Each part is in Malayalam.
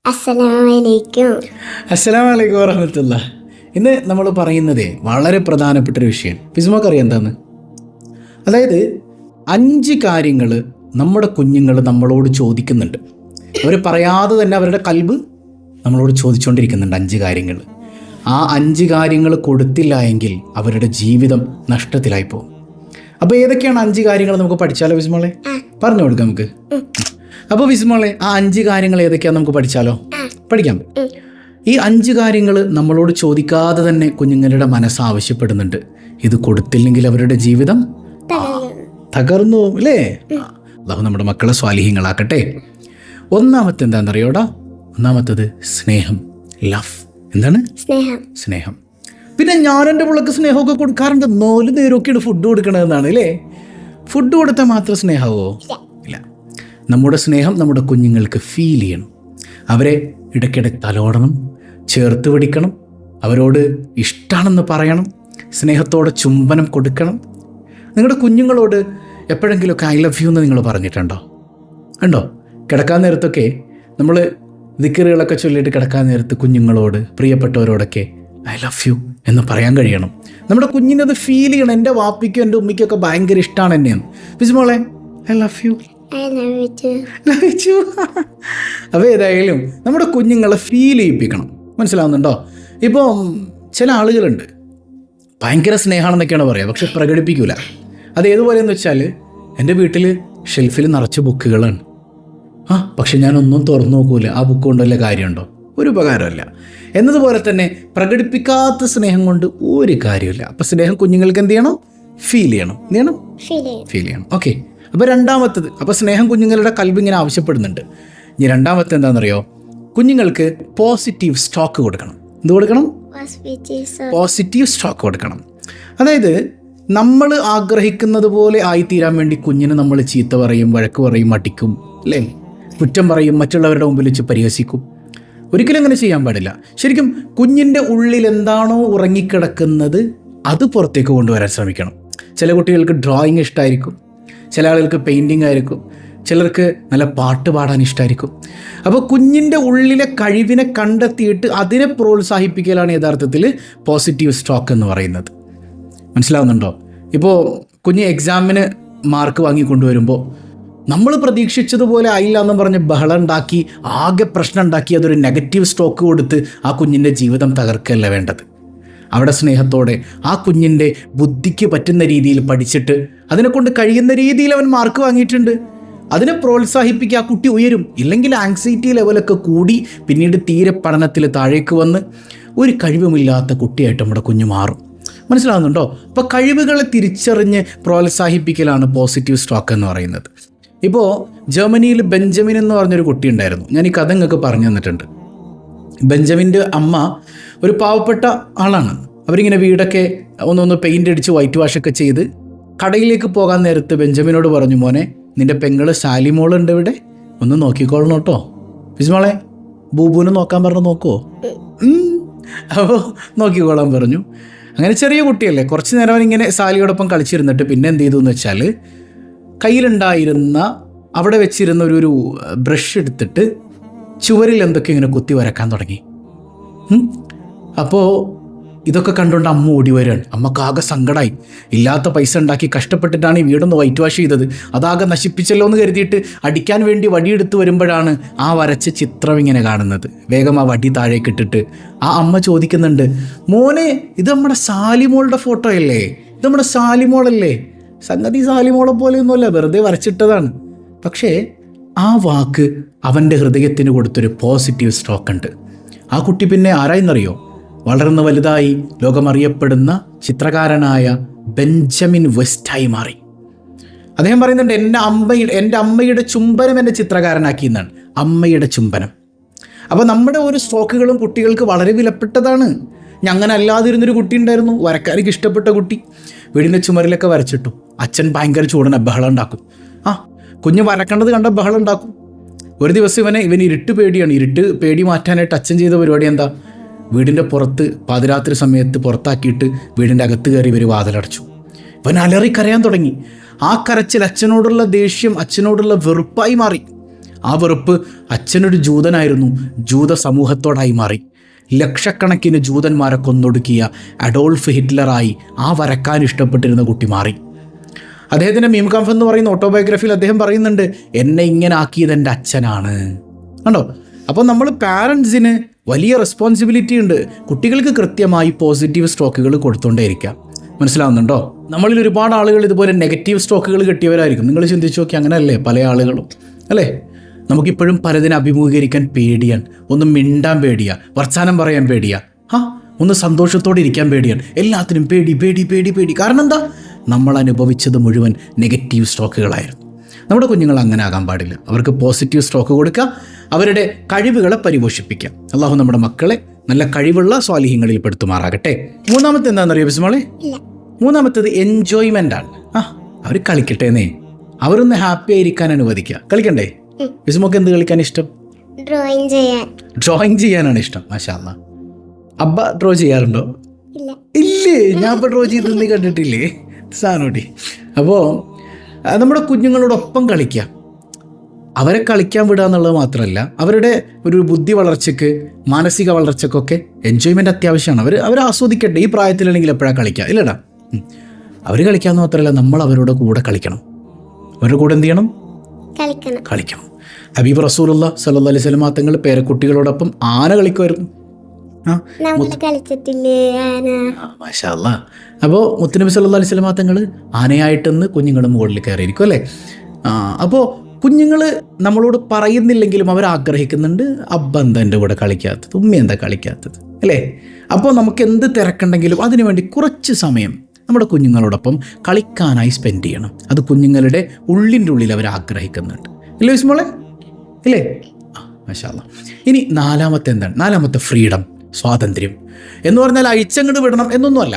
അസ്സലാമലൈക്കും. അസ്സലാമലൈക്കും വറഹ്മത്തുള്ളാഹി. ഇന്ന് നമ്മൾ പറയുന്നത് വളരെ പ്രധാനപ്പെട്ടൊരു വിഷയം. ഫിസ്മോക്ക് അറിയാം എന്താന്ന്? അതായത് 5 കാര്യങ്ങൾ നമ്മുടെ കുഞ്ഞുങ്ങൾ നമ്മളോട് ചോദിക്കുന്നുണ്ട്. അവർ പറയാതെ തന്നെ അവരുടെ കൽബ് നമ്മളോട് ചോദിച്ചുകൊണ്ടിരിക്കുന്നുണ്ട് 5 കാര്യങ്ങൾ. ആ 5 കാര്യങ്ങൾ കൊടുത്തില്ല എങ്കിൽ അവരുടെ ജീവിതം നഷ്ടത്തിലായി പോകും. അപ്പോൾ ഏതൊക്കെയാണ് 5 കാര്യങ്ങൾ നമുക്ക് പഠിച്ചാലോ വിസ്മോളെ? പറഞ്ഞു കൊടുക്കാം നമുക്ക്. അപ്പോൾ വിസ്മോളെ, ആ 5 കാര്യങ്ങൾ ഏതൊക്കെയാണെന്ന് നമുക്ക് പഠിച്ചാലോ? പഠിക്കാം. ഈ 5 കാര്യങ്ങൾ നമ്മളോട് ചോദിക്കാതെ തന്നെ കുഞ്ഞുങ്ങളുടെ മനസ്സ് ആവശ്യപ്പെടുന്നുണ്ട്. ഇത് കൊടുത്തില്ലെങ്കിൽ അവരുടെ ജീവിതം തകർന്നു പോകും അല്ലേ? അല്ലാഹു നമ്മുടെ മക്കളെ സ്വാലിഹീങ്ങളാക്കട്ടെ. ഒന്നാമത്തെ എന്താണെന്നറിയോടാ? ഒന്നാമത്തത് സ്നേഹം, ലവ്. എന്താണ്? സ്നേഹം. പിന്നെ ഞാൻ എൻ്റെ പിള്ളക്ക് സ്നേഹമൊക്കെ കൊടുക്കാറുണ്ട്. 4 നേരമൊക്കെയാണ് ഫുഡ് കൊടുക്കണതെന്നാണ് അല്ലേ? ഫുഡ് കൊടുത്താൽ മാത്രം സ്നേഹമോ? ഇല്ല. നമ്മുടെ സ്നേഹം നമ്മുടെ കുഞ്ഞുങ്ങൾക്ക് ഫീൽ ചെയ്യണം. അവരെ ഇടയ്ക്കിടയ്ക്ക് തലോടണം, ചേർത്ത് പിടിക്കണം, അവരോട് ഇഷ്ടമാണെന്ന് പറയണം, സ്നേഹത്തോടെ ചുംബനം കൊടുക്കണം. നിങ്ങളുടെ കുഞ്ഞുങ്ങളോട് എപ്പോഴെങ്കിലുമൊക്കെ ഐ ലവ് യു എന്ന് നിങ്ങൾ പറഞ്ഞിട്ടുണ്ടോ? ഉണ്ടോ? കിടക്കാൻ നേരത്തൊക്കെ നമ്മൾ ദിക്റുകളൊക്കെ ചൊല്ലിയിട്ട് കിടക്കാൻ നേരത്ത് കുഞ്ഞുങ്ങളോട്, പ്രിയപ്പെട്ടവരോടൊക്കെ ഐ ലവ് യു എന്ന് പറയാൻ കഴിയണം. നമ്മുടെ കുഞ്ഞിനത് ഫീൽ ചെയ്യണം. എൻ്റെ വാപ്പിക്കും എൻ്റെ ഉമ്മിക്കൊക്കെ ഭയങ്കര ഇഷ്ടമാണ് എന്നെയെന്ന്. ഫിസ്മോളെ, ഐ ലവ് യു. അപ്പോൾ ഏതായാലും നമ്മുടെ കുഞ്ഞുങ്ങളെ ഫീൽ ചെയ്യിപ്പിക്കണം. മനസ്സിലാവുന്നുണ്ടോ? ഇപ്പോൾ ചില ആളുകളുണ്ട് ഭയങ്കര സ്നേഹമാണെന്നൊക്കെയാണ് പറയുക, പക്ഷെ പ്രകടിപ്പിക്കൂല. അത് ഏതുപോലെയെന്ന് വെച്ചാൽ, എൻ്റെ വീട്ടിൽ ഷെൽഫിൽ നിറച്ച് ബുക്കുകളാണ്, പക്ഷെ ഞാനൊന്നും തുറന്നു നോക്കൂല. ആ ബുക്ക് കൊണ്ടല്ല കാര്യമുണ്ടോ? ഒരു ഉപകാരമല്ല. എന്നതുപോലെ തന്നെ പ്രകടിപ്പിക്കാത്ത സ്നേഹം കൊണ്ട് ഒരു കാര്യമില്ല. അപ്പം സ്നേഹം കുഞ്ഞുങ്ങൾക്ക് എന്ത് ചെയ്യണം? ഫീൽ ചെയ്യണം. എന്ത് ചെയ്യണം? ഫീൽ ചെയ്യണം. ഓക്കെ. അപ്പോൾ രണ്ടാമത്തത്, അപ്പോൾ സ്നേഹം കുഞ്ഞുങ്ങളുടെ കൽബ് ഇങ്ങനെ ആവശ്യപ്പെടുന്നുണ്ട്. ഇനി രണ്ടാമത്തെ എന്താണെന്നറിയോ? കുഞ്ഞുങ്ങൾക്ക് പോസിറ്റീവ് സ്റ്റോക്ക് കൊടുക്കണം. എന്ത് കൊടുക്കണം? പോസിറ്റീവ് സ്റ്റോക്ക് കൊടുക്കണം. അതായത് നമ്മൾ ആഗ്രഹിക്കുന്നത് പോലെ ആയിത്തീരാൻ വേണ്ടി കുഞ്ഞിന് നമ്മൾ ചീത്ത പറയും, വഴക്ക് പറയും, അടിക്കും, അല്ലേ? കുറ്റം പറയും, മറ്റുള്ളവരുടെ മുമ്പിൽ വെച്ച് പരിഹസിക്കും. ഒരിക്കലും അങ്ങനെ ചെയ്യാൻ പാടില്ല. ശരിക്കും കുഞ്ഞിൻ്റെ ഉള്ളിൽ എന്താണോ ഉറങ്ങിക്കിടക്കുന്നത് അത് പുറത്തേക്ക് കൊണ്ടുവരാൻ ശ്രമിക്കണം. ചില കുട്ടികൾക്ക് ഡ്രോയിങ് ഇഷ്ടമായിരിക്കും, ചില ആളുകൾക്ക് പെയിൻറ്റിങ് ആയിരിക്കും, ചിലർക്ക് നല്ല പാട്ട് പാടാൻ ഇഷ്ടമായിരിക്കും. അപ്പോൾ കുഞ്ഞിൻ്റെ ഉള്ളിലെ കഴിവിനെ കണ്ടെത്തിയിട്ട് അതിനെ പ്രോത്സാഹിപ്പിക്കലാണ് യഥാർത്ഥത്തിൽ പോസിറ്റീവ് സ്റ്റോക്ക് എന്ന് പറയുന്നത്. മനസ്സിലാവുന്നുണ്ടോ? ഇപ്പോൾ കുഞ്ഞ് എക്സാമിന് മാർക്ക് വാങ്ങിക്കൊണ്ടുവരുമ്പോൾ നമ്മൾ പ്രതീക്ഷിച്ചതുപോലെ ആയില്ല എന്ന് പറഞ്ഞ് ബഹളം ഉണ്ടാക്കി, ആകെ പ്രശ്നം ഉണ്ടാക്കി, അതൊരു നെഗറ്റീവ് സ്റ്റോക്ക് കൊടുത്ത് ആ കുഞ്ഞിൻ്റെ ജീവിതം തകർക്കല്ല വേണ്ടത്. അവിടെ സ്നേഹത്തോടെ ആ കുഞ്ഞിൻ്റെ ബുദ്ധിക്ക് പറ്റുന്ന രീതിയിൽ പഠിച്ചിട്ട് അതിനെക്കൊണ്ട് കഴിയുന്ന രീതിയിൽ അവൻ മാർക്ക് വാങ്ങിയിട്ടുണ്ട്, അതിനെ പ്രോത്സാഹിപ്പിക്കുക. ആ കുട്ടി ഉയരും. ഇല്ലെങ്കിൽ ആങ്സൈറ്റി ലെവലൊക്കെ കൂടി പിന്നീട് തീരെ പഠനത്തിൽ താഴേക്ക് വന്ന് ഒരു കഴിവുമില്ലാത്ത കുട്ടിയായിട്ട് നമ്മുടെ കുഞ്ഞ് മാറും. മനസ്സിലാവുന്നുണ്ടോ? അപ്പോൾ കഴിവുകളെ തിരിച്ചറിഞ്ഞ് പ്രോത്സാഹിപ്പിക്കലാണ് പോസിറ്റീവ് സ്റ്റോക്ക് എന്ന് പറയുന്നത്. ഇപ്പോൾ ജർമ്മനിയിൽ ബെഞ്ചമിൻ എന്ന് പറഞ്ഞൊരു കുട്ടി ഉണ്ടായിരുന്നു. ഞാൻ ഈ കഥ നിങ്ങൾക്ക് പറഞ്ഞു തന്നിട്ടുണ്ട്. ബെഞ്ചമിൻ്റെ അമ്മ ഒരു പാവപ്പെട്ട ആളാണ്. അവരിങ്ങനെ വീടൊക്കെ ഒന്ന് പെയിൻ്റ് അടിച്ച് വൈറ്റ് വാഷൊക്കെ ചെയ്ത് കടയിലേക്ക് പോകാൻ നേരത്ത് ബെഞ്ചമിനോട് പറഞ്ഞു, മോനെ, നിൻ്റെ പെങ്ങള് സാലിമോളുണ്ട് ഇവിടെ, ഒന്ന് നോക്കിക്കോളണം കേട്ടോ. ഫിസ്മോളെ, ബൂബുവിനെ നോക്കാൻ പറഞ്ഞു, നോക്കുമോ? അപ്പോൾ നോക്കിക്കോളാൻ പറഞ്ഞു. അങ്ങനെ ചെറിയ കുട്ടിയല്ലേ, കുറച്ച് നേരം അവനിങ്ങനെ സാലിയോടൊപ്പം കളിച്ചിരുന്നിട്ട് പിന്നെ എന്ത് ചെയ്തു എന്ന് വെച്ചാൽ, കയ്യിലുണ്ടായിരുന്ന അവിടെ വെച്ചിരുന്ന ഒരു ബ്രഷ് എടുത്തിട്ട് ചുവരിൽ എന്തൊക്കെ ഇങ്ങനെ കുത്തി വരക്കാൻ തുടങ്ങി. അപ്പോൾ ഇതൊക്കെ കണ്ടുകൊണ്ട് അമ്മ ഓടി വരികയാണ്. അമ്മക്കാകെ സങ്കടമായി. ഇല്ലാത്ത പൈസ ഉണ്ടാക്കി കഷ്ടപ്പെട്ടിട്ടാണ് ഈ വീടൊന്ന് വൈറ്റ് വാഷ് ചെയ്തത്, അതാകെ നശിപ്പിച്ചല്ലോ എന്ന് കരുതിയിട്ട് അടിക്കാൻ വേണ്ടി വടിയെടുത്ത് വരുമ്പോഴാണ് ആ വരച്ച ചിത്രം ഇങ്ങനെ കാണുന്നത്. വേഗം ആ വടി താഴേക്ക് ഇട്ടിട്ട് ആ അമ്മ ചോദിക്കുന്നുണ്ട്, മോനെ, ഇത് നമ്മുടെ സാലിമോളുടെ ഫോട്ടോ അല്ലേ? ഇത് നമ്മുടെ സാലിമോളല്ലേ? സംഗതി സാലിമോളെ പോലെയൊന്നുമല്ല, വെറുതെ വരച്ചിട്ടതാണ്. പക്ഷേ ആ വാക്ക് അവൻ്റെ ഹൃദയത്തിന് കൊടുത്തൊരു പോസിറ്റീവ് സ്റ്റോക്ക് ഉണ്ട്. ആ കുട്ടി പിന്നെ ആരായെന്നറിയോ? വളർന്ന് വലുതായി ലോകമറിയപ്പെടുന്ന ചിത്രകാരനായ ബെഞ്ചമിൻ വെസ്റ്റായി മാറി. അദ്ദേഹം പറയുന്നുണ്ട്, എൻ്റെ അമ്മയുടെ ചുംബനം എന്നെ ചിത്രകാരനാക്കി എന്നാണ്. അമ്മയുടെ ചുംബനം. അപ്പോൾ നമ്മുടെ ഓരോ സ്റ്റോക്കുകളും കുട്ടികൾക്ക് വളരെ വിലപ്പെട്ടതാണ്. അങ്ങനെ അല്ലാതിരുന്നൊരു കുട്ടി ഉണ്ടായിരുന്നു, വരക്കാർക്ക് ഇഷ്ടപ്പെട്ട കുട്ടി. വീടിൻ്റെ ചുമരിലൊക്കെ വരച്ചിട്ടു. അച്ഛൻ ഭയങ്കര ചൂടന, ബഹളം ഉണ്ടാക്കും. കുഞ്ഞ് വരക്കേണ്ടത് കണ്ട ബഹളം ഉണ്ടാക്കും. ഒരു ദിവസം ഇവന് ഇരുട്ട് പേടിയാണ്. ഇരുട്ട് പേടി മാറ്റാനായിട്ട് അച്ഛൻ ചെയ്ത പരിപാടി എന്താ? വീടിൻ്റെ പുറത്ത് പാതിരാത്രി സമയത്ത് പുറത്താക്കിയിട്ട് വീടിൻ്റെ അകത്ത് കയറി ഇവർ വാതിലടച്ചു. ഇവൻ അലറി കരയാൻ തുടങ്ങി. ആ കരച്ചിൽ അച്ഛനോടുള്ള ദേഷ്യം, അച്ഛനോടുള്ള വെറുപ്പായി മാറി. ആ വെറുപ്പ് അച്ഛനൊരു ജൂതനായിരുന്നു, ജൂത സമൂഹത്തോടായി മാറി. ലക്ഷക്കണക്കിന് ജൂതന്മാരെ കൊന്നൊടുക്കിയ അഡോൾഫ് ഹിറ്റ്ലറായി ആ വരക്കാൻ ഇഷ്ടപ്പെട്ടിരുന്ന കുട്ടി മാറി. അദ്ദേഹത്തിൻ്റെ മീം കാംഫ് എന്ന് പറയുന്ന ഓട്ടോബയോഗ്രഫിയിൽ അദ്ദേഹം പറയുന്നുണ്ട്, എന്നെ ഇങ്ങനെ ആക്കിയത് എൻ്റെ അച്ഛനാണ്. കണ്ടോ? അപ്പോൾ നമ്മൾ പാരൻസിന് വലിയ റെസ്പോൺസിബിലിറ്റി ഉണ്ട്. കുട്ടികൾക്ക് കൃത്യമായി പോസിറ്റീവ് സ്ട്രോക്കുകൾ കൊടുത്തുകൊണ്ടേയിരിക്കാം. മനസ്സിലാവുന്നുണ്ടോ? നമ്മളിൽ ഒരുപാട് ആളുകൾ ഇതുപോലെ നെഗറ്റീവ് സ്ട്രോക്കുകൾ കിട്ടിയവരായിരിക്കും. നിങ്ങൾ ചിന്തിച്ചു നോക്കി, അങ്ങനെയല്ലേ പല ആളുകളും, അല്ലേ? നമുക്കിപ്പോഴും പലതിനെ അഭിമുഖീകരിക്കാൻ പേടിയാണ്, ഒന്ന് മിണ്ടാൻ പേടിയാണ്, വർത്താനം പറയാൻ പേടിയാണ്, ഒന്ന് സന്തോഷത്തോടെ ഇരിക്കാൻ പേടിയാണ്, എല്ലാത്തിനും പേടി പേടി പേടി പേടി. കാരണം എന്താ? നമ്മൾ അനുഭവിച്ചത് മുഴുവൻ നെഗറ്റീവ് സ്ട്രോക്കുകളായിരുന്നു. നമ്മുടെ കുഞ്ഞുങ്ങൾ അങ്ങനെ ആകാൻ പാടില്ല. അവർക്ക് പോസിറ്റീവ് സ്ട്രോക്ക് കൊടുക്കുക, അവരുടെ കഴിവുകളെ പരിപോഷിപ്പിക്കുക. അള്ളാഹു നമ്മുടെ മക്കളെ നല്ല കഴിവുള്ള സ്വാലിഹ്യങ്ങളിൽ പെടുത്തുമാറാകട്ടെ. മൂന്നാമത്തെ എന്താണെന്നറിയോ ബിസ്മോളെ? മൂന്നാമത്തേത് എൻജോയ്മെൻ്റ് ആണ്. അവർ കളിക്കട്ടേന്നേ, അവരൊന്ന് ഹാപ്പി ആയിരിക്കാൻ അനുവദിക്കുക. കളിക്കണ്ടേ? ബിസ്മോക്ക് എന്ത് കളിക്കാൻ ഇഷ്ടം? ഡ്രോയിങ് ചെയ്യാനാണ് ഇഷ്ടം. മാഷാ അല്ലാ. അബ്ബ ഡ്രോ ചെയ്യാറുണ്ടോ? ഇല്ലേ, ഞാൻ ഇപ്പോൾ ഡ്രോ ചെയ്ത് നീ കണ്ടിട്ടില്ലേ സാനോട്ടി? അപ്പോൾ നമ്മുടെ കുഞ്ഞുങ്ങളോടൊപ്പം കളിക്കുക, അവരെ കളിക്കാൻ വിടുക എന്നുള്ളത് മാത്രമല്ല, അവരുടെ ഒരു ബുദ്ധി വളർച്ചയ്ക്ക്, മാനസിക വളർച്ചയ്ക്കൊക്കെ എൻജോയ്മെൻറ്റ് അത്യാവശ്യമാണ്. അവർ ആസ്വദിക്കട്ടെ. ഈ പ്രായത്തിലാണെങ്കിൽ എപ്പോഴാണ് കളിക്കുക? ഇല്ലടാ, അവർ കളിക്കാമെന്ന് മാത്രമല്ല, നമ്മൾ അവരുടെ കൂടെ കളിക്കണം. അവരുടെ കൂടെ എന്ത് ചെയ്യണം? കളിക്കണം. ഹബീബ് റസൂലുള്ളാഹി സ്വല്ലല്ലാഹു അലൈഹി വസല്ലം തങ്ങൾ പേരക്കുട്ടികളോടൊപ്പം ആന കളിക്കുമായിരുന്നു. മാഷാ അല്ലാ. അപ്പോൾ മുത്തുനബി സല്ലല്ലാഹു അലൈഹി വസല്ലം തങ്ങൾ ആനയായിട്ടെന്ന് കുഞ്ഞുങ്ങളുടെ മുകളിൽ കയറിയിരിക്കും, അല്ലേ? അപ്പോൾ കുഞ്ഞുങ്ങൾ നമ്മളോട് പറയുന്നില്ലെങ്കിലും അവർ ആഗ്രഹിക്കുന്നുണ്ട്, അബ്ബ എന്താ എൻ്റെ കൂടെ കളിക്കാത്തത്, ഉമ്മ എന്താ കളിക്കാത്തത്, അല്ലേ? അപ്പോൾ നമുക്ക് എന്ത് തിരക്കുണ്ടെങ്കിലും അതിനുവേണ്ടി കുറച്ച് സമയം നമ്മുടെ കുഞ്ഞുങ്ങളോടൊപ്പം കളിക്കാനായി സ്പെൻഡ് ചെയ്യണം. അത് കുഞ്ഞുങ്ങളുടെ ഉള്ളിൻ്റെ ഉള്ളിൽ അവർ ആഗ്രഹിക്കുന്നുണ്ട്, ഇല്ലേ വിസ്മോളെ? ഇല്ലേ? മാഷാ അല്ലാ. ഇനി നാലാമത്തെ എന്താണ്? നാലാമത്തെ ഫ്രീഡം, സ്വാതന്ത്ര്യം എന്ന് പറഞ്ഞാൽ അഴിച്ചങ്ങോട്ട് വിടണം എന്നൊന്നുമല്ല.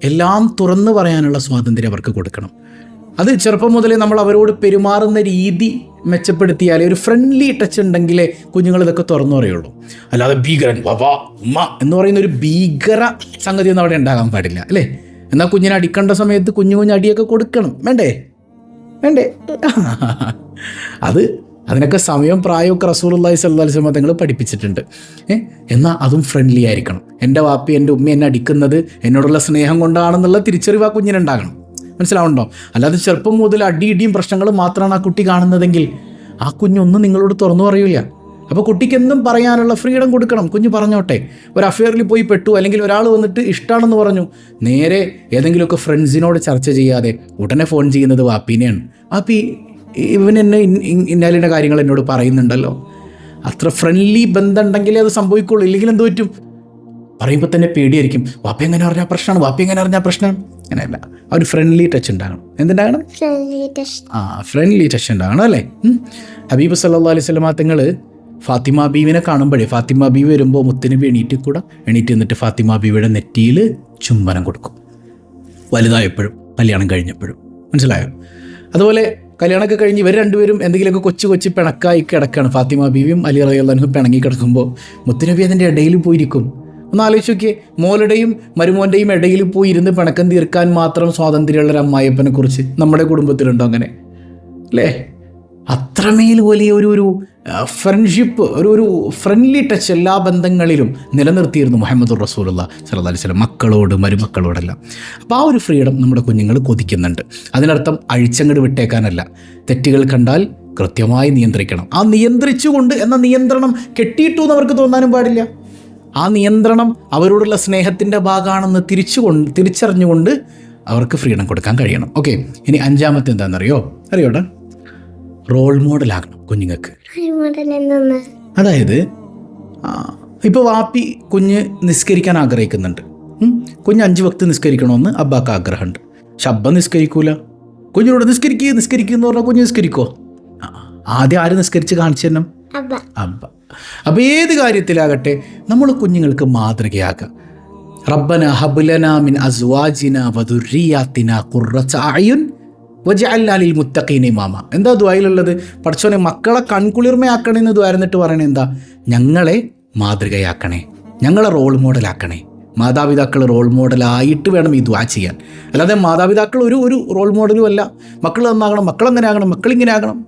എല്ലാം തുറന്നു പറയാനുള്ള സ്വാതന്ത്ര്യം അവർക്ക് കൊടുക്കണം. അത് ചെറുപ്പം മുതലേ നമ്മൾ അവരോട് പെരുമാറുന്ന രീതി മെച്ചപ്പെടുത്തിയാലേ, ഒരു ഫ്രണ്ട്ലി ടച്ച് ഉണ്ടെങ്കിലേ കുഞ്ഞുങ്ങൾ ഇതൊക്കെ തുറന്നു പറയുള്ളൂ. അല്ലാതെ ഭീകരൻ വാ ഉമ്മ എന്ന് പറയുന്ന ഒരു ഭീകര സംഗതി ഒന്നും അവിടെ ഉണ്ടാകാൻ പാടില്ല, അല്ലേ? എന്നാൽ കുഞ്ഞിനെ അടിക്കേണ്ട സമയത്ത് കുഞ്ഞു അടിയൊക്കെ കൊടുക്കണം, വേണ്ടേ? അതിനൊക്കെ സമയം പ്രായമൊക്കെ റസൂലുള്ളാഹി സ്വല്ലല്ലാഹു അലൈഹി വസല്ലം തങ്ങൾ പഠിപ്പിച്ചിട്ടുണ്ട്. എന്നാൽ അതും ഫ്രണ്ട്ലി ആയിരിക്കണം. എൻ്റെ വാപ്പി എൻ്റെ ഉമ്മ എന്നെ അടിക്കുന്നത് എന്നോടുള്ള സ്നേഹം കൊണ്ടാണെന്നുള്ള തിരിച്ചറിവ് ആ കുഞ്ഞിനുണ്ടാകണം. മനസ്സിലാവുന്നുണ്ടോ? അല്ലാതെ ചെറുപ്പം മുതൽ അടിയിടിയും പ്രശ്നങ്ങളും മാത്രമാണ് ആ കുട്ടി കാണുന്നതെങ്കിൽ ആ കുഞ്ഞൊന്നും നിങ്ങളോട് തുറന്നു പറയൂല. അപ്പോൾ കുട്ടിക്ക് എന്തും പറയാനുള്ള ഫ്രീഡം കൊടുക്കണം. കുഞ്ഞ് പറഞ്ഞോട്ടെ. ഒരു അഫെയറിൽ പോയി പെട്ടു, അല്ലെങ്കിൽ ഒരാൾ വന്നിട്ട് ഇഷ്ടമാണെന്ന് പറഞ്ഞു, നേരെ ഏതെങ്കിലുമൊക്കെ ഫ്രണ്ട്സിനോട് ചർച്ച ചെയ്യാതെ ഉടനെ ഫോൺ ചെയ്യുന്നത് വാപ്പീനെയാണ്. വാപ്പി ഇവൻ എന്നെ ഇന്നാലിൻ്റെ കാര്യങ്ങൾ എന്നോട് പറയുന്നുണ്ടല്ലോ. അത്ര ഫ്രണ്ട്ലി ബന്ധം ഉണ്ടെങ്കിലേ അത് സംഭവിക്കുള്ളൂ. ഇല്ലെങ്കിൽ എന്ത് പറ്റും? പറയുമ്പോൾ തന്നെ പേടിയായിരിക്കും. വാപ്പ എങ്ങനെ അറിഞ്ഞാൽ പ്രശ്നമാണ്. അങ്ങനെയല്ല, ആ ഒരു ഫ്രണ്ട്ലി ടച്ച് ഉണ്ടാകണം. എന്തുണ്ടാകണം? ഫ്രണ്ട്ലി ടച്ച് ഉണ്ടാകണം, അല്ലേ? ഹബീബ് സല്ലല്ലാഹു അലൈഹി വസല്ലം തങ്ങൾ ഫാത്തിമ ബീവിനെ കാണുമ്പോഴേ, ഫാത്തിമ ബീവി വരുമ്പോൾ മുത്തുനബി എണീറ്റ് നിന്നിട്ട് ഫാത്തിമ ബീവിയുടെ നെറ്റിയിൽ ചുംബനം കൊടുക്കും. വലുതായപ്പോഴും കല്യാണം കഴിഞ്ഞപ്പോഴും. മനസ്സിലായോ? അതുപോലെ കല്യാണമൊക്കെ കഴിഞ്ഞ് ഇവർ രണ്ടുപേരും എന്തെങ്കിലുമൊക്കെ കൊച്ചു പിണക്കായി കിടക്കുകയാണ്. ഫാത്തിമ ബീവിയും അലി റളിയല്ലാഹു അൻഹു പിണങ്ങി കിടക്കുമ്പോൾ മുത്തുനബി അതിൻ്റെ ഇടയിൽ പോയിരിക്കും. ഒന്ന് ആലോചിച്ച് നോക്കിയേ, മോളുടെയും മരുമോൻ്റെയും ഇടയിൽ പോയി ഇരുന്ന് പിണക്കം തീർക്കാൻ മാത്രം സ്വാതന്ത്ര്യമുള്ളൊരു അമ്മായിയപ്പനെ കുറിച്ച് നമ്മുടെ കുടുംബത്തിലുണ്ടോ അങ്ങനെ? അല്ലേ? അത്രമേൽ വലിയ ഒരു ഫ്രണ്ട്ഷിപ്പ്, ഒരു ഫ്രണ്ട്ലി ടച്ച് എല്ലാ ബന്ധങ്ങളിലും നിലനിർത്തിയിരുന്നു മുഹമ്മദുർ റസൂലുള്ളാഹി സ്വല്ലല്ലാഹു അലൈഹി വസല്ലം, മക്കളോട് മരുമക്കളോടെല്ലാം. അപ്പോൾ ആ ഒരു ഫ്രീഡം നമ്മുടെ കുഞ്ഞുങ്ങൾ കൊതിക്കുന്നുണ്ട്. അതിനർത്ഥം അഴിച്ചങ്ങട് വിട്ടേക്കാനല്ല. തെറ്റുകൾ കണ്ടാൽ കൃത്യമായി നിയന്ത്രിക്കണം. ആ നിയന്ത്രിച്ചുകൊണ്ട്, എന്ന നിയന്ത്രണം കെട്ടിയിട്ടു എന്ന് അവർക്ക് തോന്നാനും പാടില്ല. ആ നിയന്ത്രണം അവരോടുള്ള സ്നേഹത്തിൻ്റെ ഭാഗമാണെന്ന് തിരിച്ചറിഞ്ഞുകൊണ്ട് അവർക്ക് ഫ്രീഡം കൊടുക്കാൻ കഴിയണം. ഓക്കെ, ഇനി അഞ്ചാമത്തെ എന്താണെന്നറിയോടാ? റോൾ മോഡലാകണം കുഞ്ഞുങ്ങൾക്ക്. അതായത് ഇപ്പോൾ വാപ്പി കുഞ്ഞ് നിസ്കരിക്കാൻ ആഗ്രഹിക്കുന്നുണ്ട്. കുഞ്ഞ് 5 വക്ത് നിസ്കരിക്കണമെന്ന് അബ്ബാക്ക് ആഗ്രഹമുണ്ട്. പക്ഷെ അബ്ബ നിസ്കരിക്കൂല. കുഞ്ഞിനോട് നിസ്കരിക്കുക എന്ന് പറഞ്ഞാൽ കുഞ്ഞ് നിസ്കരിക്കോ? ആദ്യം ആര് നിസ്കരിച്ച് കാണിച്ചു തന്നെ? അബ്ബ. അപ്പോൾ ഏത് കാര്യത്തിലാകട്ടെ നമ്മൾ കുഞ്ഞുങ്ങൾക്ക് മാതൃകയാക്കുക. റബ്ബന ഹബ് ലനാ മിൻ അസ്വാജിന വദുർരിയാതിന ഖുർറത അയുൻ വജഅൽനാ ലിൽ മുത്തഖീന ഇമാമ. എന്താ ദുആയിലുള്ളത്? പടച്ചോനെ മക്കളെ കൺകുളിർമയാക്കണമെന്ന് ദുആയിരുന്നിട്ട് പറയണേ എന്താ? ഞങ്ങളെ മാതൃകയാക്കണേ, ഞങ്ങളെ റോൾ മോഡലാക്കണേ. മാതാപിതാക്കൾ റോൾ മോഡലായിട്ട് വേണം ഈ ദുആ ചെയ്യാൻ. അല്ലാതെ മാതാപിതാക്കൾ ഒരു റോൾ മോഡലും അല്ല. മക്കൾ നന്നാകണം, മക്കളങ്ങനെ ആകണം, മക്കളിങ്ങനെ ആകണം.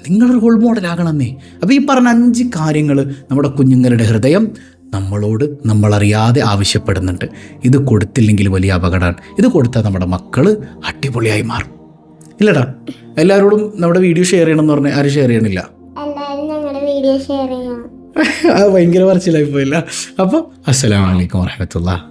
നിങ്ങളൊരു റോൾ മോഡലാകണമെന്നേ. അപ്പോൾ ഈ പറഞ്ഞ 5 കാര്യങ്ങൾ നമ്മുടെ കുഞ്ഞുങ്ങളുടെ ഹൃദയം നമ്മളോട് നമ്മളറിയാതെ ആവശ്യപ്പെടുന്നുണ്ട്. ഇത് കൊടുത്തില്ലെങ്കിൽ വലിയ അപകടമാണ്. ഇത് കൊടുത്താൽ നമ്മുടെ മക്കൾ അടിപൊളിയായി മാറും. ഇല്ലടാ, എല്ലാവരോടും നമ്മുടെ വീഡിയോ ഷെയർ ചെയ്യണം എന്ന് പറഞ്ഞാൽ ആരും ഷെയർ ചെയ്യണില്ല. വീഡിയോ ഷെയർ ചെയ്യണം. ഭയങ്കര പറച്ചിലായി പോയില്ല. അപ്പോൾ അസ്സലാമു അലൈക്കും വറഹ്മത്തുള്ളാഹി.